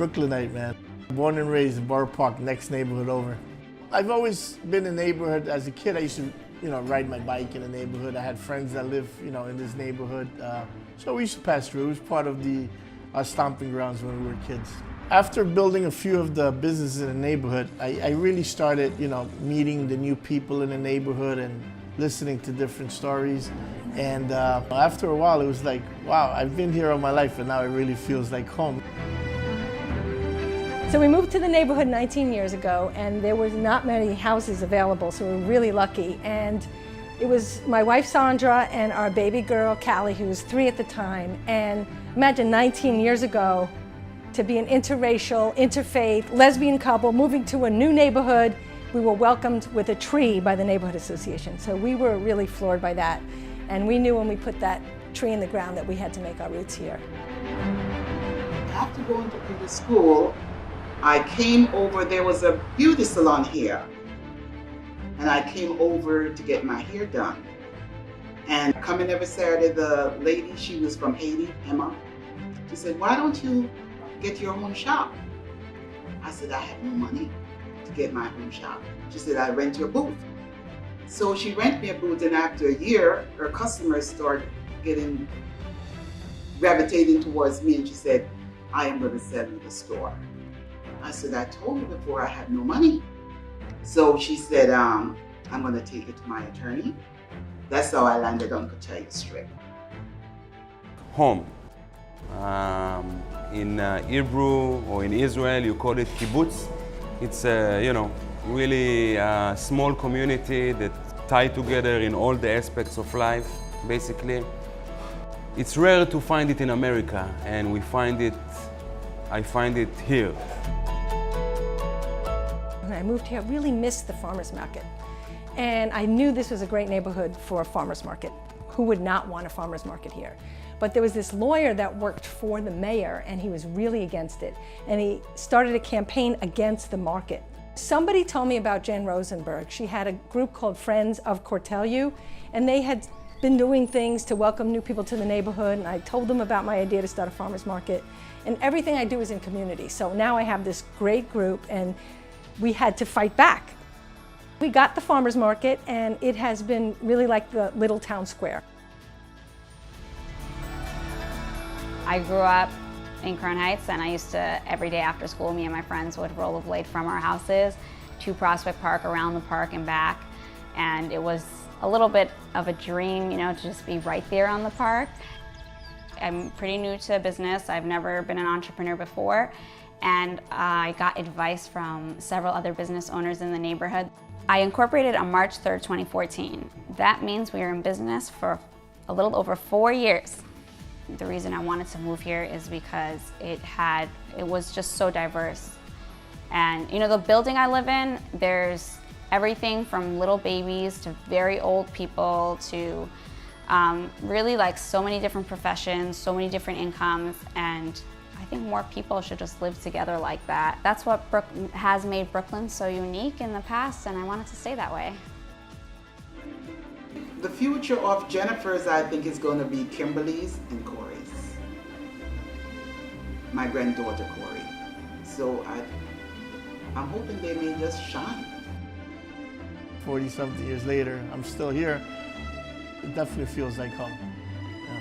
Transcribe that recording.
Brooklynite, man. Born and raised in Borough Park, next neighborhood over. I've always been in the neighborhood. As a kid, I used to, ride my bike in the neighborhood. I had friends that live, in this neighborhood. So we used to pass through. It was part of our stomping grounds when we were kids. After building a few of the businesses in the neighborhood, I really started, meeting the new people in the neighborhood and listening to different stories. And after a while, it was like, wow, I've been here all my life, and now it really feels like home. So we moved to the neighborhood 19 years ago, and there was not many houses available, so we were really lucky. And it was my wife Sandra and our baby girl Callie, who was 3 at the time. And imagine 19 years ago to be an interracial, interfaith, lesbian couple moving to a new neighborhood. We were welcomed with a tree by the neighborhood association. So we were really floored by that. And we knew when we put that tree in the ground that we had to make our roots here. After going to the school, I came over. There was a beauty salon here, and I came over to get my hair done. And coming every Saturday, the lady, she was from Haiti, Emma, she said, why don't you get your own shop? I said, I have no money to get my own shop. She said, I rent your booth. So she rented me a booth, and after a year, her customers started gravitating towards me, and she said, I am going to sell you the store. I said, I told you before I had no money. So she said, I'm going to take it to my attorney. That's how I landed on Cortelyou Street. Home. In Hebrew or in Israel, you call it kibbutz. It's a, really small community that tied together in all the aspects of life, basically. It's rare to find it in America, and I find it here. When I moved here, I really missed the farmer's market. And I knew this was a great neighborhood for a farmer's market. Who would not want a farmer's market here? But there was this lawyer that worked for the mayor, and he was really against it. And he started a campaign against the market. Somebody told me about Jen Rosenberg. She had a group called Friends of Cortelyou, and they had been doing things to welcome new people to the neighborhood, and I told them about my idea to start a farmer's market. And everything I do is in community. So now I have this great group, and we had to fight back. We got the farmer's market, and it has been really like the little town square. I grew up in Crown Heights, and I used to, every day after school, me and my friends would rollerblade from our houses to Prospect Park, around the park and back. And it was a little bit of a dream, to just be right there on the park. I'm pretty new to business. I've never been an entrepreneur before, and I got advice from several other business owners in the neighborhood. I incorporated on March 3rd, 2014. That means we are in business for a little over 4 years. The reason I wanted to move here is because it was just so diverse. And the building I live in, there's everything from little babies to very old people to really like so many different professions, so many different incomes, and I think more people should just live together like that. That's what has made Brooklyn so unique in the past, and I want it to stay that way. The future of Jennifer's, I think, is going to be Kimberly's and Corey's. My granddaughter, Corey. So I'm hoping they may just shine. 40-something years later, I'm still here. It definitely feels like home. Yeah.